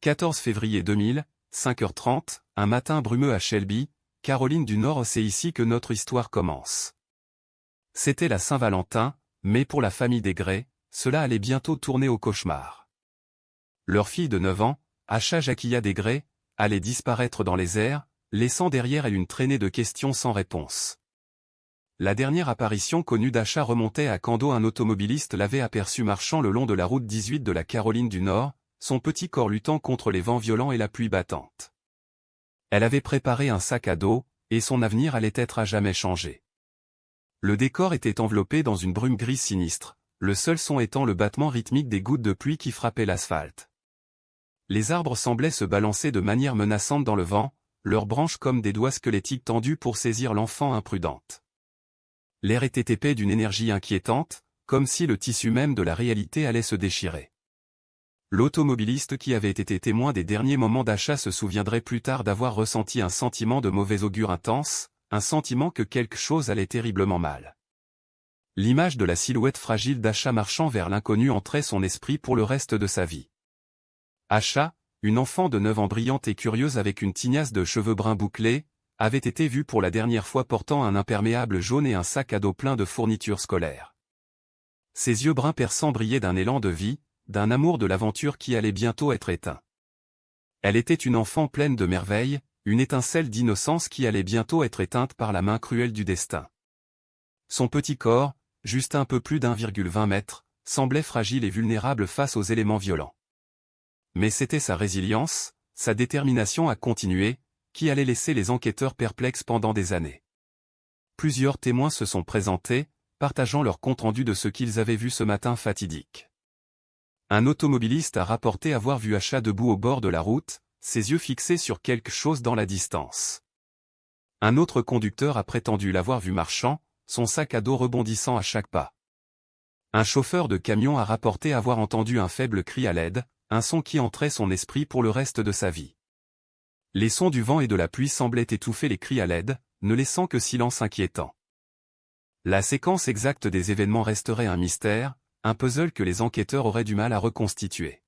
14 février 2000, 5h30, un matin brumeux à Shelby, Caroline du Nord. C'est ici que notre histoire commence. C'était la Saint-Valentin, mais pour la famille Desgray, cela allait bientôt tourner au cauchemar. Leur fille de 9 ans, Asha Jacquia Desgray, allait disparaître dans les airs, laissant derrière elle une traînée de questions sans réponse. La dernière apparition connue d'Asha remontait à quand un automobiliste l'avait aperçue marchant le long de la route 18 de la Caroline du Nord, son petit corps luttant contre les vents violents et la pluie battante. Elle avait préparé un sac à dos, et son avenir allait être à jamais changé. Le décor était enveloppé dans une brume grise sinistre, le seul son étant le battement rythmique des gouttes de pluie qui frappaient l'asphalte. Les arbres semblaient se balancer de manière menaçante dans le vent, leurs branches comme des doigts squelettiques tendus pour saisir l'enfant imprudente. L'air était épais d'une énergie inquiétante, comme si le tissu même de la réalité allait se déchirer. L'automobiliste qui avait été témoin des derniers moments d'Asha se souviendrait plus tard d'avoir ressenti un sentiment de mauvais augure intense, un sentiment que quelque chose allait terriblement mal. L'image de la silhouette fragile d'Asha marchant vers l'inconnu entrait son esprit pour le reste de sa vie. Asha, une enfant de 9 ans brillante et curieuse avec une tignasse de cheveux bruns bouclés, avait été vue pour la dernière fois portant un imperméable jaune et un sac à dos plein de fournitures scolaires. Ses yeux bruns perçants brillaient d'un élan de vie, d'un amour de l'aventure qui allait bientôt être éteint. Elle était une enfant pleine de merveilles, une étincelle d'innocence qui allait bientôt être éteinte par la main cruelle du destin. Son petit corps, juste un peu plus d'1,20 m, semblait fragile et vulnérable face aux éléments violents. Mais c'était sa résilience, sa détermination à continuer, qui allait laisser les enquêteurs perplexes pendant des années. Plusieurs témoins se sont présentés, partageant leur compte-rendu de ce qu'ils avaient vu ce matin fatidique. Un automobiliste a rapporté avoir vu Asha debout au bord de la route, ses yeux fixés sur quelque chose dans la distance. Un autre conducteur a prétendu l'avoir vu marchant, son sac à dos rebondissant à chaque pas. Un chauffeur de camion a rapporté avoir entendu un faible cri à l'aide, un son qui entrait son esprit pour le reste de sa vie. Les sons du vent et de la pluie semblaient étouffer les cris à l'aide, ne laissant que silence inquiétant. La séquence exacte des événements resterait un mystère, un puzzle que les enquêteurs auraient du mal à reconstituer.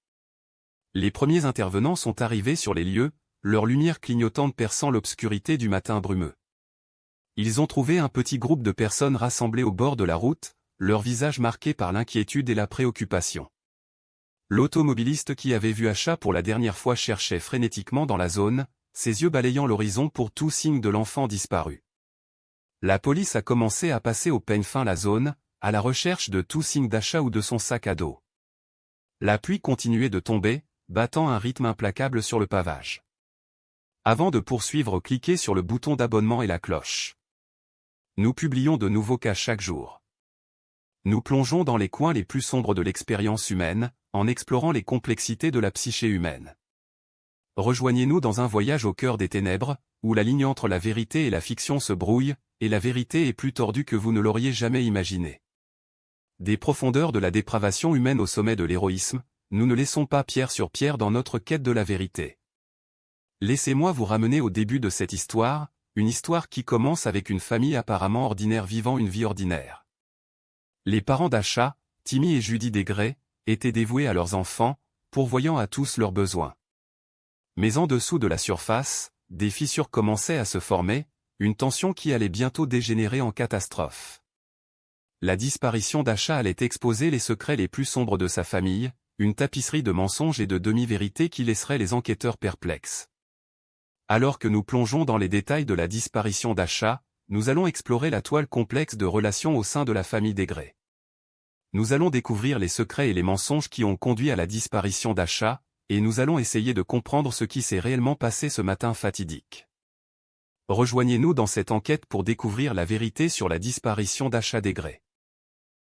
Les premiers intervenants sont arrivés sur les lieux, leur lumière clignotante perçant l'obscurité du matin brumeux. Ils ont trouvé un petit groupe de personnes rassemblées au bord de la route, leurs visages marqués par l'inquiétude et la préoccupation. L'automobiliste qui avait vu Asha pour la dernière fois cherchait frénétiquement dans la zone, ses yeux balayant l'horizon pour tout signe de l'enfant disparu. La police a commencé à passer au peigne fin la zone, à la recherche de tout signe d'Asha ou de son sac à dos. La pluie continuait de tomber, battant un rythme implacable sur le pavage. Avant de poursuivre, cliquez sur le bouton d'abonnement et la cloche. Nous publions de nouveaux cas chaque jour. Nous plongeons dans les coins les plus sombres de l'expérience humaine, en explorant les complexités de la psyché humaine. Rejoignez-nous dans un voyage au cœur des ténèbres, où la ligne entre la vérité et la fiction se brouille, et la vérité est plus tordue que vous ne l'auriez jamais imaginé. Des profondeurs de la dépravation humaine au sommet de l'héroïsme, nous ne laissons pas pierre sur pierre dans notre quête de la vérité. Laissez-moi vous ramener au début de cette histoire, une histoire qui commence avec une famille apparemment ordinaire vivant une vie ordinaire. Les parents d'Asha, Timmy et Judy Desgray, étaient dévoués à leurs enfants, pourvoyant à tous leurs besoins. Mais en dessous de la surface, des fissures commençaient à se former, une tension qui allait bientôt dégénérer en catastrophe. La disparition d'Asha allait exposer les secrets les plus sombres de sa famille, une tapisserie de mensonges et de demi-vérités qui laisserait les enquêteurs perplexes. Alors que nous plongeons dans les détails de la disparition d'Asha, nous allons explorer la toile complexe de relations au sein de la famille Desgray. Nous allons découvrir les secrets et les mensonges qui ont conduit à la disparition d'Asha, et nous allons essayer de comprendre ce qui s'est réellement passé ce matin fatidique. Rejoignez-nous dans cette enquête pour découvrir la vérité sur la disparition d'Asha Desgray.